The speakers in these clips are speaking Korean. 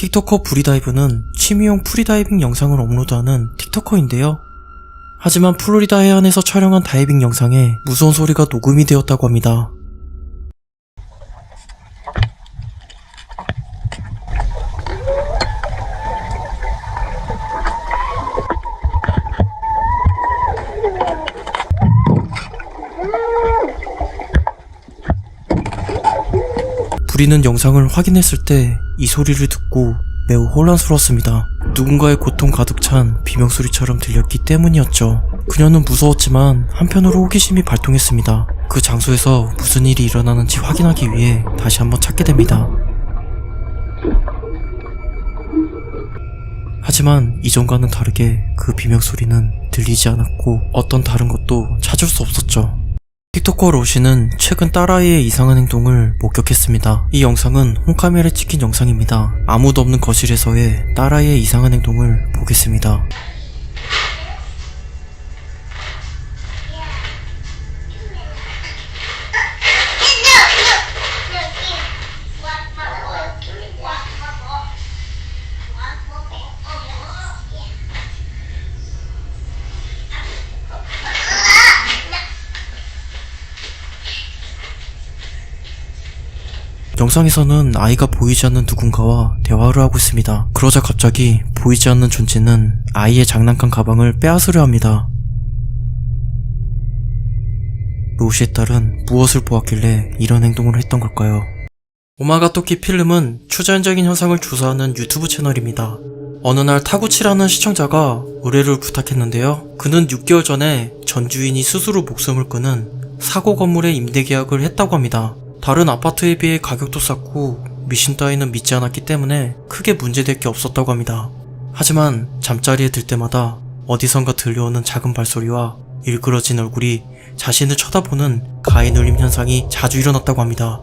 틱토커 브리다이브는 취미용 프리다이빙 영상을 업로드하는 틱토커인데요. 하지만 플로리다 해안에서 촬영한 다이빙 영상에 무서운 소리가 녹음이 되었다고 합니다. 브리는 영상을 확인했을 때 이 소리를 듣고 매우 혼란스러웠습니다. 누군가의 고통 가득 찬 비명소리처럼 들렸기 때문이었죠. 그녀는 무서웠지만 한편으로 호기심이 발동했습니다. 그 장소에서 무슨 일이 일어나는지 확인하기 위해 다시 한번 찾게 됩니다. 하지만 이전과는 다르게 그 비명소리는 들리지 않았고 어떤 다른 것도 찾을 수 없었죠. 틱토커 로시는 최근 딸아이의 이상한 행동을 목격했습니다. 이 영상은 홈카메라에 찍힌 영상입니다. 아무도 없는 거실에서의 딸아이의 이상한 행동을 보겠습니다. 영상에서는 아이가 보이지 않는 누군가와 대화를 하고 있습니다. 그러자 갑자기 보이지 않는 존재는 아이의 장난감 가방을 빼앗으려 합니다. 로시의 딸은 무엇을 보았길래 이런 행동을 했던 걸까요? 오마가토키 필름은 추자연적인 현상을 조사하는 유튜브 채널입니다. 어느 날 타구치라는 시청자가 의뢰를 부탁했는데요. 그는 6개월 전에 전 주인이 스스로 목숨을 끊은 사고 건물의 임대 계약을 했다고 합니다. 다른 아파트에 비해 가격도 쌌고 미신 따위는 믿지 않았기 때문에 크게 문제될 게 없었다고 합니다. 하지만 잠자리에 들 때마다 어디선가 들려오는 작은 발소리와 일그러진 얼굴이 자신을 쳐다보는 가해 눌림 현상이 자주 일어났다고 합니다.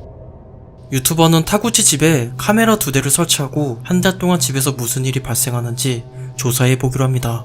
유튜버는 타구치 집에 카메라 2대를 설치하고 한 달 동안 집에서 무슨 일이 발생하는지 조사해보기로 합니다.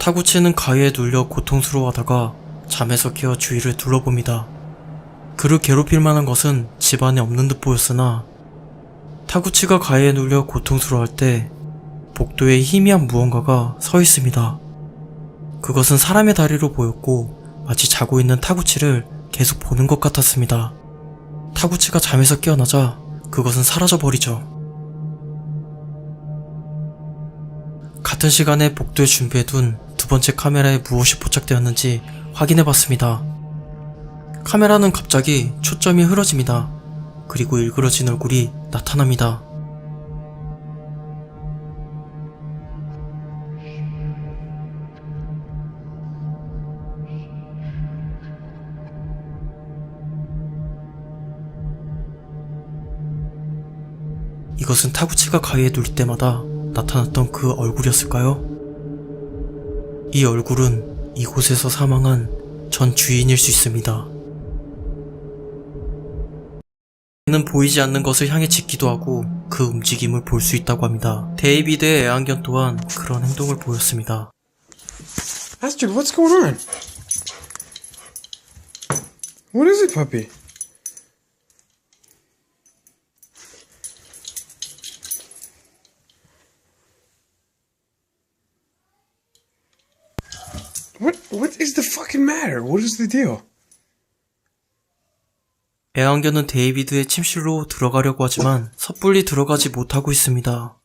타구치는 가위에 눌려 고통스러워하다가 잠에서 깨어 주위를 둘러봅니다. 그를 괴롭힐 만한 것은 집안에 없는 듯 보였으나 타구치가 가위에 눌려 고통스러워할 때 복도에 희미한 무언가가 서 있습니다. 그것은 사람의 다리로 보였고 마치 자고 있는 타구치를 계속 보는 것 같았습니다. 타구치가 잠에서 깨어나자 그것은 사라져버리죠. 같은 시간에 복도에 준비해둔 두 번째 카메라에 무엇이 포착되었는지 확인해봤습니다. 카메라는 갑자기 초점이 흐려집니다. 그리고 일그러진 얼굴이 나타납니다. 이것은 타구치가 가위에 눌릴 때마다 나타났던 그 얼굴이었을까요? 이 얼굴은 이곳에서 사망한 전 주인일 수 있습니다. 그는 보이지 않는 것을 향해 짖기도 하고 그 움직임을 볼 수 있다고 합니다. 데이비드의 애완견 또한 그런 행동을 보였습니다. Astrid, what's going on? What is it, puppy? What is the fucking matter? What is the deal? 애완견은 데이비드의 침실로 들어가려고 하지만 섣불리 들어가지 못하고 있습니다.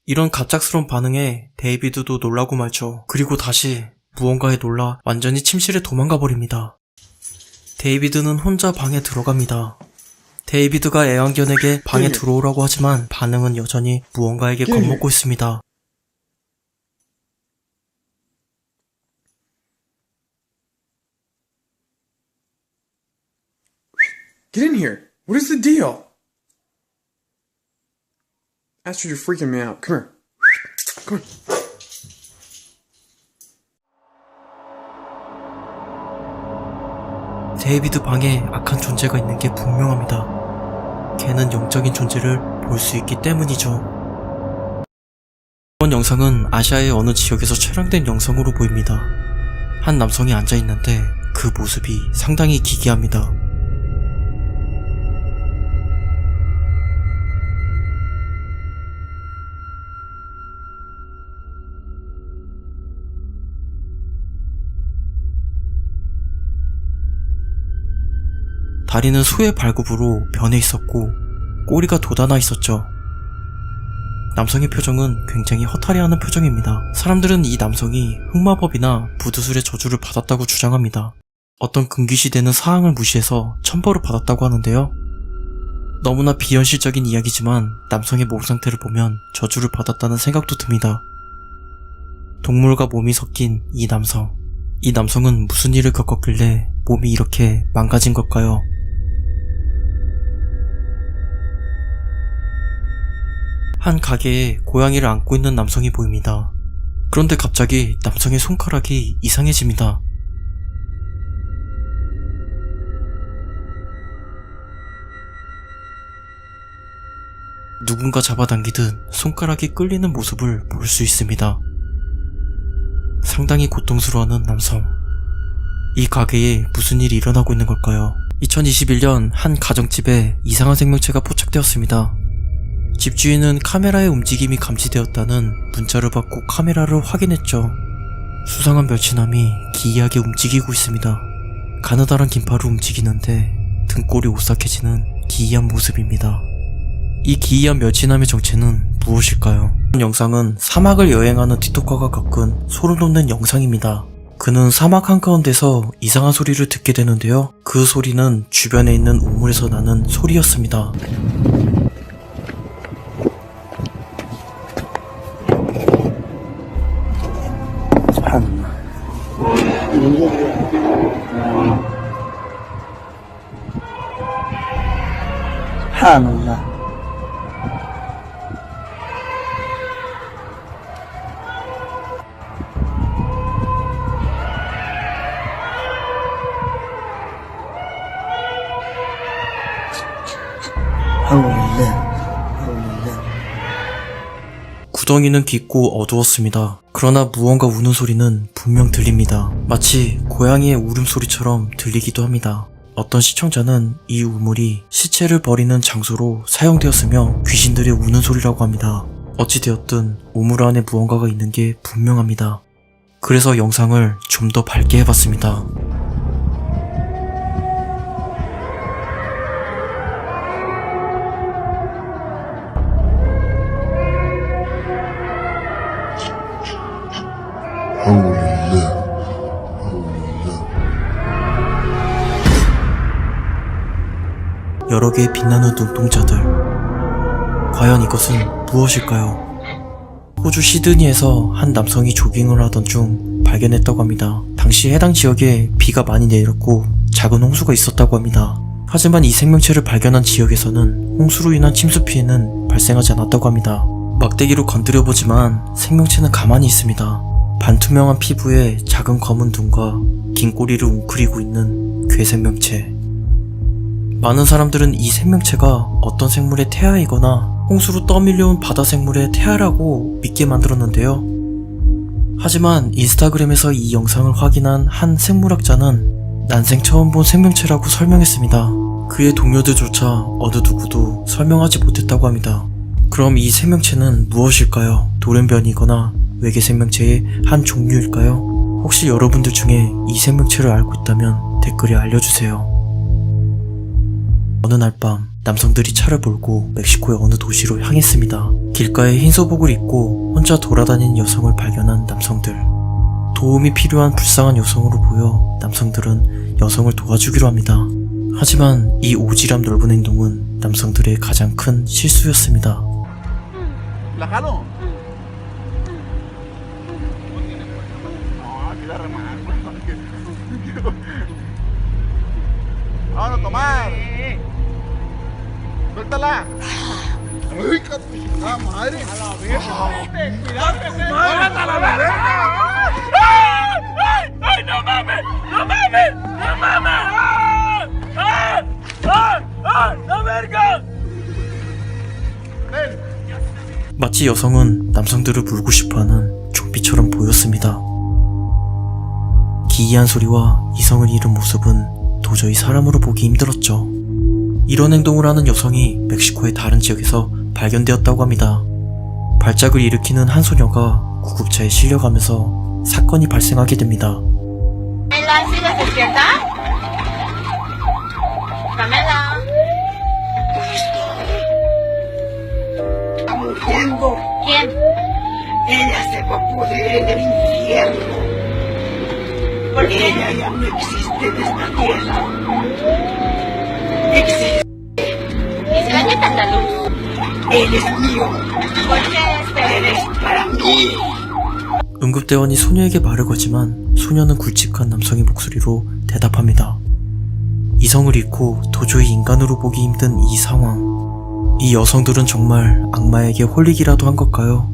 이런 갑작스러운 반응에 데이비드도 놀라고 말죠. 그리고 다시 무언가에 놀라 완전히 침실에 도망가 버립니다. 데이비드는 혼자 방에 들어갑니다. 데이비드가 애완견에게 방에 들어오라고 하지만 반응은 여전히 무언가에게 겁먹고 있습니다. Get in here. What is the deal? Astrid, you're freaking me out. Come here. Come on. 데이비드 방에 악한 존재가 있는 게 분명합니다. 걔는 영적인 존재를 볼 수 있기 때문이죠. 이번 영상은 아시아의 어느 지역에서 촬영된 영상으로 보입니다. 한 남성이 앉아있는데 그 모습이 상당히 기괴합니다. 다리는 소의 발굽으로 변해 있었고 꼬리가 돋아나 있었죠. 남성의 표정은 굉장히 허탈해하는 표정입니다. 사람들은 이 남성이 흑마법이나 부두술의 저주를 받았다고 주장합니다. 어떤 금기시되는 사항을 무시해서 천벌을 받았다고 하는데요. 너무나 비현실적인 이야기지만 남성의 몸 상태를 보면 저주를 받았다는 생각도 듭니다. 동물과 몸이 섞인 이 남성. 이 남성은 무슨 일을 겪었길래 몸이 이렇게 망가진 걸까요? 한 가게에 고양이를 안고 있는 남성이 보입니다. 그런데 갑자기 남성의 손가락이 이상해집니다. 누군가 잡아당기듯 손가락이 끌리는 모습을 볼 수 있습니다. 상당히 고통스러워하는 남성. 이 가게에 무슨 일이 일어나고 있는 걸까요? 2021년 한 가정집에 이상한 생명체가 포착되었습니다. 집주인은 카메라의 움직임이 감지되었다는 문자를 받고 카메라를 확인했죠. 수상한 멸치남이 기이하게 움직이고 있습니다. 가느다란 긴팔을 움직이는데 등골이 오싹해지는 기이한 모습입니다. 이 기이한 멸치남의 정체는 무엇일까요? 이 영상은 사막을 여행하는 틱토커가 겪은 소름돋는 영상입니다. 그는 사막 한가운데서 이상한 소리를 듣게 되는데요. 그 소리는 주변에 있는 우물에서 나는 소리였습니다. subhanallah. 구덩이는 깊고 어두웠습니다. 그러나 무언가 우는 소리는 분명 들립니다. 마치 고양이의 울음소리처럼 들리기도 합니다. 어떤 시청자는 이 우물이 시체를 버리는 장소로 사용되었으며 귀신들의 우는 소리라고 합니다. 어찌되었든 우물 안에 무언가가 있는 게 분명합니다. 그래서 영상을 좀 더 밝게 해봤습니다. 여러 개의 빛나는 눈동자들. 과연 이것은 무엇일까요? 호주 시드니에서 한 남성이 조깅을 하던 중 발견했다고 합니다. 당시 해당 지역에 비가 많이 내렸고 작은 홍수가 있었다고 합니다. 하지만 이 생명체를 발견한 지역에서는 홍수로 인한 침수 피해는 발생하지 않았다고 합니다. 막대기로 건드려보지만 생명체는 가만히 있습니다. 반투명한 피부에 작은 검은 눈과 긴 꼬리를 웅크리고 있는 괴 생명체. 많은 사람들은 이 생명체가 어떤 생물의 태아이거나 홍수로 떠밀려온 바다 생물의 태아라고 믿게 만들었는데요. 하지만 인스타그램에서 이 영상을 확인한 한 생물학자는 난생 처음 본 생명체라고 설명했습니다. 그의 동료들조차 어느 누구도 설명하지 못했다고 합니다. 그럼 이 생명체는 무엇일까요? 돌연변이거나 외계 생명체의 한 종류일까요? 혹시 여러분들 중에 이 생명체를 알고 있다면 댓글에 알려주세요. 어느 날 밤 남성들이 차를 몰고 멕시코의 어느 도시로 향했습니다. 길가에 흰 소복을 입고 혼자 돌아다니는 여성을 발견한 남성들. 도움이 필요한 불쌍한 여성으로 보여 남성들은 여성을 도와주기로 합니다. 하지만 이 오지랖 넓은 행동은 남성들의 가장 큰 실수였습니다. ¿La jalo? No, aquí la remarco. Vamos a tomar. Suéltala. Ay, chingada madre. A la verga. Cuidado, a la verga. ¡Ay! ¡Ay, no mames! ¡No mames! ¡No mames! ¡Ah! ¡Ah! ¡Ah! ¡La verga! ¡Ven! 마치 여성은 남성들을 물고 싶어하는 좀비처럼 보였습니다. 기이한 소리와 이성을 잃은 모습은 도저히 사람으로 보기 힘들었죠. 이런 행동을 하는 여성이 멕시코의 다른 지역에서 발견되었다고 합니다. 발작을 일으키는 한 소녀가 구급차에 실려가면서 사건이 발생하게 됩니다. Camela, ¿sigues despierta? Camela. Muriendo, ¿Quién? ella se va a pudrir en el infierno. Porque ella ya no existe en esta tierra. Existe, ¿Y si la quitan la luz? él es mío, ¿Por qué él es para mí. 응급대원이 소녀에게 말을 거지만 소녀는 굵직한 남성의 목소리로 대답합니다. 이성을 잃고 도저히 인간으로 보기 힘든 이 상황. 이 여성들은 정말 악마에게 홀리기라도 한 걸까요?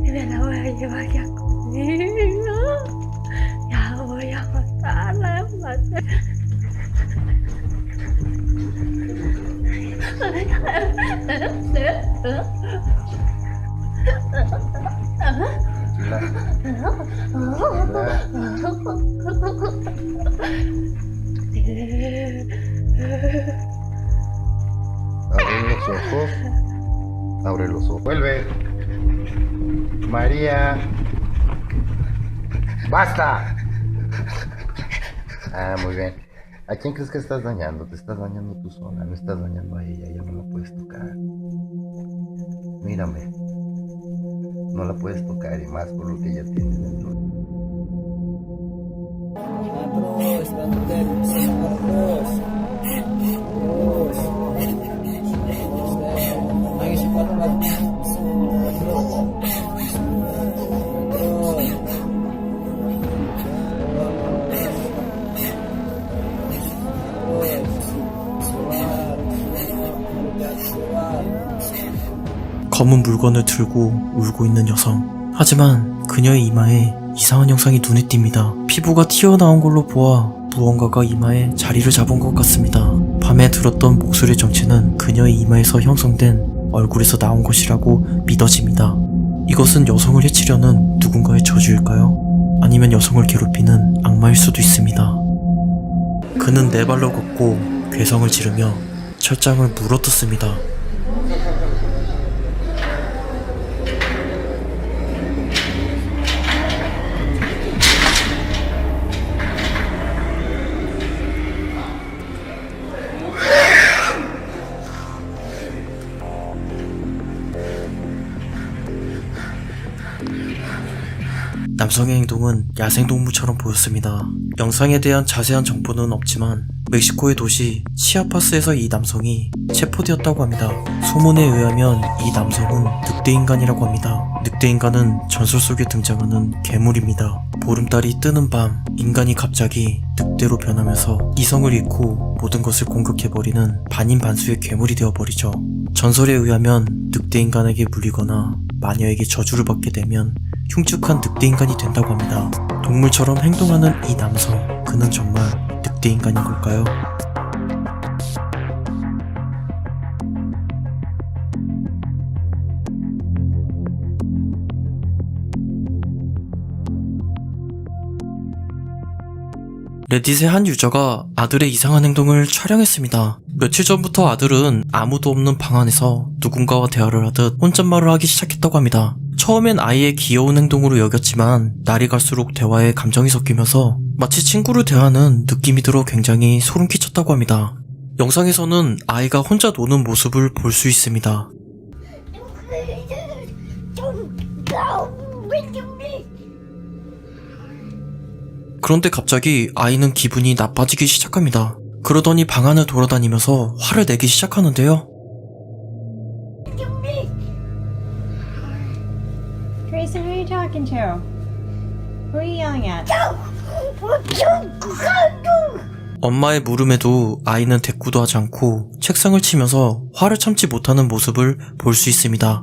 Me la voy a llevar ya conmigo. Ya voy a matarla, Abre los ojos. Abre los ojos. Vuelve. María. ¡Basta! Ah, muy bien. ¿A quién crees que estás dañando? Te estás dañando tú sola, no estás dañando a ella, ella no la puedes tocar. Mírame. No la puedes tocar y más por lo que ella tiene dentro. 검은 물건을 들고 울고 있는 여성. 하지만 그녀의 이마에 이상한 형상이 눈에 띕니다. 피부가 튀어나온 걸로 보아 무언가가 이마에 자리를 잡은 것 같습니다. 밤에 들었던 목소리의 정체는 그녀의 이마에서 형성된 얼굴에서 나온 것이라고 믿어집니다. 이것은 여성을 해치려는 누군가의 저주일까요? 아니면 여성을 괴롭히는 악마일 수도 있습니다. 그는 네 발로 걷고 괴성을 지르며 철장을 물어뜯습니다. 남성의 행동은 야생동물처럼 보였습니다. 영상에 대한 자세한 정보는 없지만 멕시코의 도시 치아파스에서 이 남성이 체포되었다고 합니다. 소문에 의하면 이 남성은 늑대인간이라고 합니다. 늑대인간은 전설 속에 등장하는 괴물입니다. 보름달이 뜨는 밤 인간이 갑자기 늑대로 변하면서 이성을 잃고 모든 것을 공격해버리는 반인반수의 괴물이 되어버리죠. 전설에 의하면 늑대인간에게 물리거나 마녀에게 저주를 받게 되면 흉측한 늑대인간이 된다고 합니다. 동물처럼 행동하는 이 남성, 그는 정말 늑대인간인 걸까요? 레딧의 한 유저가 아들의 이상한 행동을 촬영했습니다. 며칠 전부터 아들은 아무도 없는 방 안에서 누군가와 대화를 하듯 혼잣말을 하기 시작했다고 합니다. 처음엔 아이의 귀여운 행동으로 여겼지만 날이 갈수록 대화에 감정이 섞이면서 마치 친구를 대하는 느낌이 들어 굉장히 소름 끼쳤다고 합니다. 영상에서는 아이가 혼자 노는 모습을 볼 수 있습니다. 그런데 갑자기 아이는 기분이 나빠지기 시작합니다. 그러더니 방 안을 돌아다니면서 화를 내기 시작하는데요. Grayson, who are you talking to? Who are you yelling at? 엄마의 물음에도 아이는 대꾸도 하지 않고 책상을 치면서 화를 참지 못하는 모습을 볼 수 있습니다.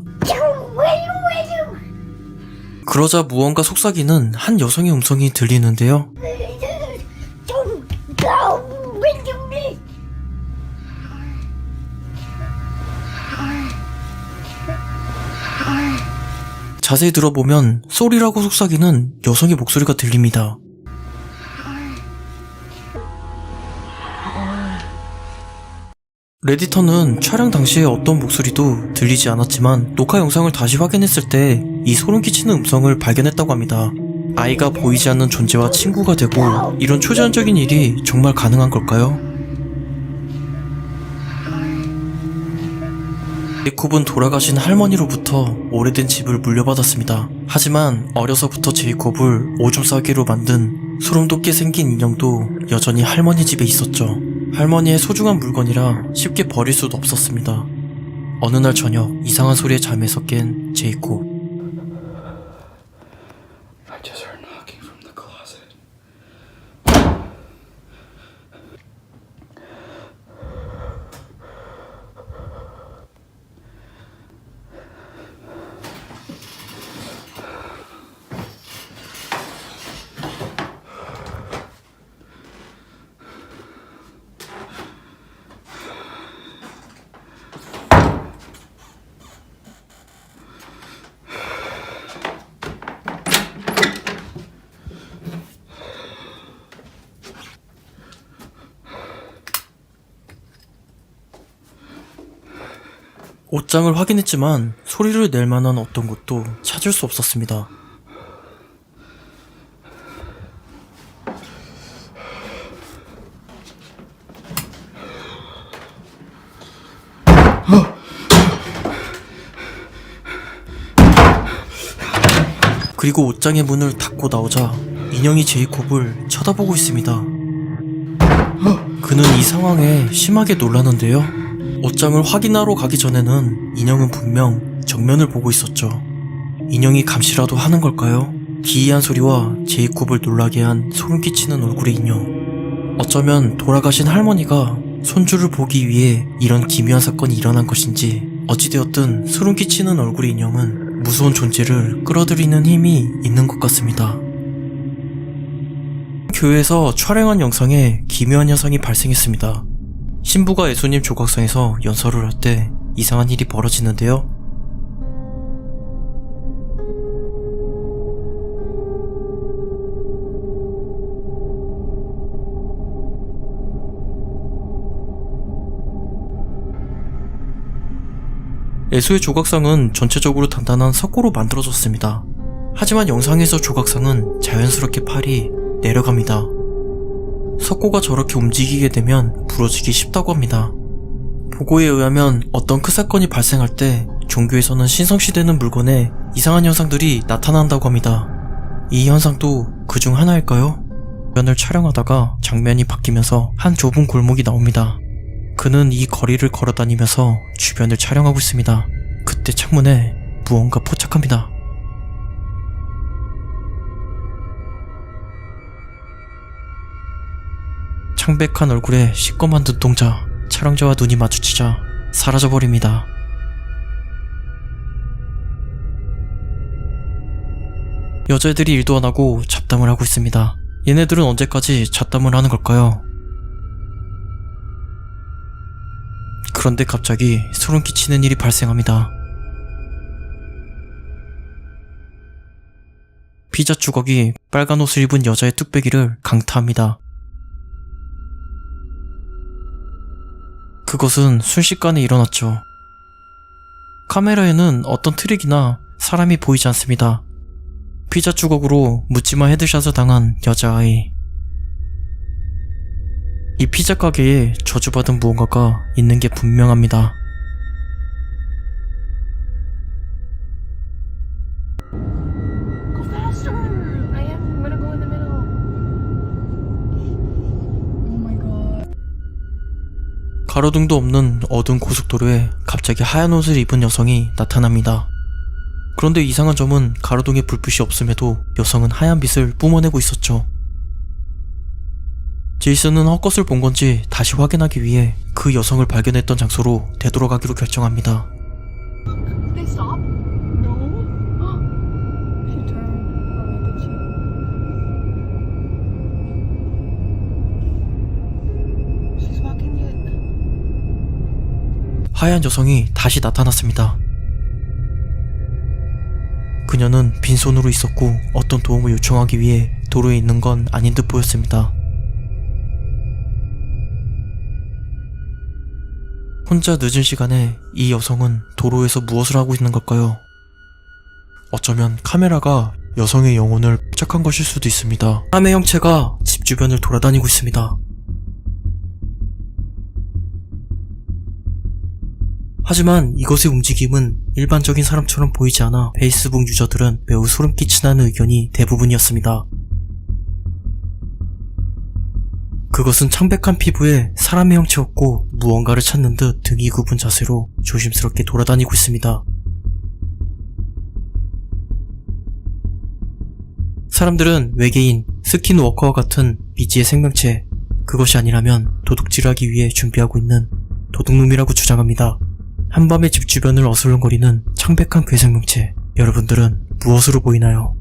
그러자 무언가 속삭이는 한 여성의 음성이 들리는데요. 자세히 들어보면 쏘리라고 속삭이는 여성의 목소리가 들립니다. 레디터는 촬영 당시에 어떤 목소리도 들리지 않았지만 녹화 영상을 다시 확인했을 때 이 소름 끼치는 음성을 발견했다고 합니다. 아이가 보이지 않는 존재와 친구가 되고 이런 초자연적인 일이 정말 가능한 걸까요? 제이콥은 돌아가신 할머니로부터 오래된 집을 물려받았습니다. 하지만 어려서부터 제이콥을 오줌 싸개로 만든 소름 돋게 생긴 인형도 여전히 할머니 집에 있었죠. 할머니의 소중한 물건이라 쉽게 버릴 수도 없었습니다. 어느 날 저녁 이상한 소리에 잠에서 깬 제이콥. I just heard knocking from the closet. 옷장을 확인했지만 소리를 낼 만한 어떤 곳도 찾을 수 없었습니다. 그리고 옷장의 문을 닫고 나오자 인형이 제이콥을 쳐다보고 있습니다. 그는 이 상황에 심하게 놀라는데요. 옷장을 확인하러 가기 전에는 인형은 분명 정면을 보고 있었죠. 인형이 감시라도 하는 걸까요? 기이한 소리와 제이콥을 놀라게 한 소름 끼치는 얼굴의 인형. 어쩌면 돌아가신 할머니가 손주를 보기 위해 이런 기묘한 사건이 일어난 것인지, 어찌되었든 소름 끼치는 얼굴의 인형은 무서운 존재를 끌어들이는 힘이 있는 것 같습니다. 교회에서 촬영한 영상에 기묘한 현상이 발생했습니다. 신부가 예수님 조각상에서 연설을 할 때 이상한 일이 벌어지는데요. 예수의 조각상은 전체적으로 단단한 석고로 만들어졌습니다. 하지만 영상에서 조각상은 자연스럽게 팔이 내려갑니다. 석고가 저렇게 움직이게 되면 부러지기 쉽다고 합니다. 보고에 의하면 어떤 큰 사건이 발생할 때 종교에서는 신성시되는 물건에 이상한 현상들이 나타난다고 합니다. 이 현상도 그 중 하나일까요? 장면을 촬영하다가 장면이 바뀌면서 한 좁은 골목이 나옵니다. 그는 이 거리를 걸어다니면서 주변을 촬영하고 있습니다. 그때 창문에 무언가 포착합니다. 창백한 얼굴에 시꺼먼 눈동자, 촬영자와 눈이 마주치자 사라져버립니다. 여자애들이 일도 안 하고 잡담을 하고 있습니다. 얘네들은 언제까지 잡담을 하는 걸까요? 그런데 갑자기 소름 끼치는 일이 발생합니다. 피자 주걱이 빨간 옷을 입은 여자의 뚝배기를 강타합니다. 그것은 순식간에 일어났죠. 카메라에는 어떤 트릭이나 사람이 보이지 않습니다. 피자 주걱으로 묻지마 헤드샷을 당한 여자아이. 이 피자 가게에 저주받은 무언가가 있는 게 분명합니다. Go faster. I'm gonna go in the middle. Oh my god. 가로등도 없는 어두운 고속도로에 갑자기 하얀 옷을 입은 여성이 나타납니다. 그런데 이상한 점은 가로등에 불빛이 없음에도 여성은 하얀 빛을 뿜어내고 있었죠. 제이슨은 헛것을 본 건지 다시 확인하기 위해 그 여성을 발견했던 장소로 되돌아가기로 결정합니다. They stop? No. She turned. Oh, did she? She's walking yet. 하얀 여성이 다시 나타났습니다. 그녀는 빈손으로 있었고 어떤 도움을 요청하기 위해 도로에 있는 건 아닌 듯 보였습니다. 혼자 늦은 시간에 이 여성은 도로에서 무엇을 하고 있는 걸까요? 어쩌면 카메라가 여성의 영혼을 포착한 것일 수도 있습니다. 사람의 형체가 집 주변을 돌아다니고 있습니다. 하지만 이것의 움직임은 일반적인 사람처럼 보이지 않아 페이스북 유저들은 매우 소름 끼친다는 의견이 대부분이었습니다. 그것은 창백한 피부에 사람의 형체였고 무언가를 찾는 듯 등이 굽은 자세로 조심스럽게 돌아다니고 있습니다. 사람들은 외계인, 스킨워커와 같은 미지의 생명체, 그것이 아니라면 도둑질하기 위해 준비하고 있는 도둑놈이라고 주장합니다. 한밤에 집 주변을 어슬렁거리는 창백한 괴생명체, 여러분들은 무엇으로 보이나요?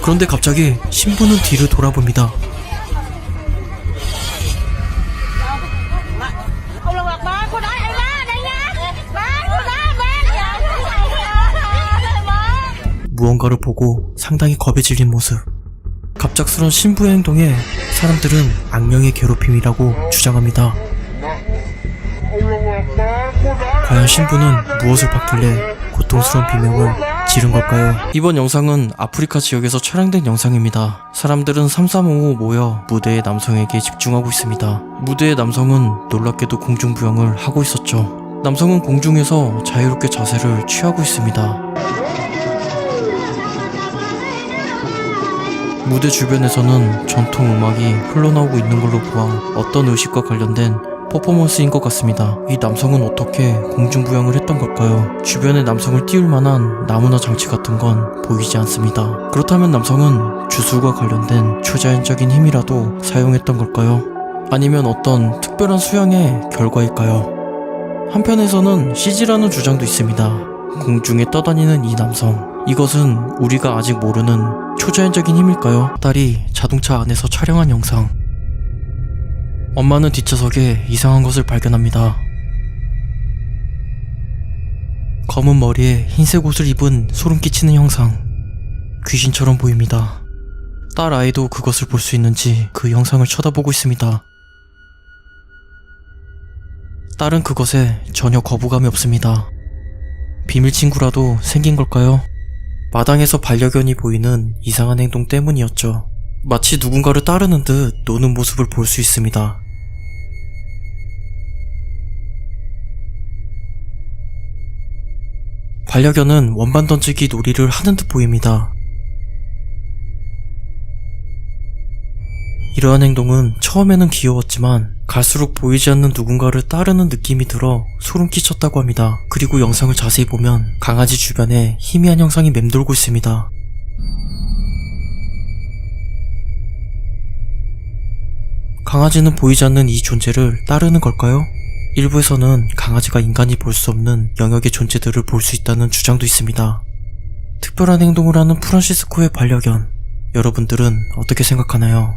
그런데 갑자기 신부는 뒤를 돌아봅니다. 무언가를 보고 상당히 겁에 질린 모습. 갑작스런 신부의 행동에 사람들은 악령의 괴롭힘이라고 주장합니다. 과연 신부는 무엇을 받길래 고통스러운 비명을 지른 걸까요? 이번 영상은 아프리카 지역에서 촬영된 영상입니다. 사람들은 삼삼오오 모여 무대의 남성에게 집중하고 있습니다. 무대의 남성은 놀랍게도 공중부양을 하고 있었죠. 남성은 공중에서 자유롭게 자세를 취하고 있습니다. 무대 주변에서는 전통 음악이 흘러나오고 있는 걸로 보아 어떤 의식과 관련된 퍼포먼스인 것 같습니다. 이 남성은 어떻게 공중부양을 했던 걸까요? 주변에 남성을 띄울 만한 나무나 장치 같은 건 보이지 않습니다. 그렇다면 남성은 주술과 관련된 초자연적인 힘이라도 사용했던 걸까요? 아니면 어떤 특별한 수양의 결과일까요? 한편에서는 CG라는 주장도 있습니다. 공중에 떠다니는 이 남성, 이것은 우리가 아직 모르는 초자연적인 힘일까요? 딸이 자동차 안에서 촬영한 영상. 엄마는 뒷좌석에 이상한 것을 발견합니다. 검은 머리에 흰색 옷을 입은 소름 끼치는 형상. 귀신처럼 보입니다. 딸 아이도 그것을 볼 수 있는지 그 형상을 쳐다보고 있습니다. 딸은 그것에 전혀 거부감이 없습니다. 비밀 친구라도 생긴 걸까요? 마당에서 반려견이 보이는 이상한 행동 때문이었죠. 마치 누군가를 따르는 듯 노는 모습을 볼 수 있습니다. 반려견은 원반 던지기 놀이를 하는 듯 보입니다. 이러한 행동은 처음에는 귀여웠지만 갈수록 보이지 않는 누군가를 따르는 느낌이 들어 소름 끼쳤다고 합니다. 그리고 영상을 자세히 보면 강아지 주변에 희미한 형상이 맴돌고 있습니다. 강아지는 보이지 않는 이 존재를 따르는 걸까요? 일부에서는 강아지가 인간이 볼 수 없는 영역의 존재들을 볼 수 있다는 주장도 있습니다. 특별한 행동을 하는 프란시스코의 반려견, 여러분들은 어떻게 생각하나요?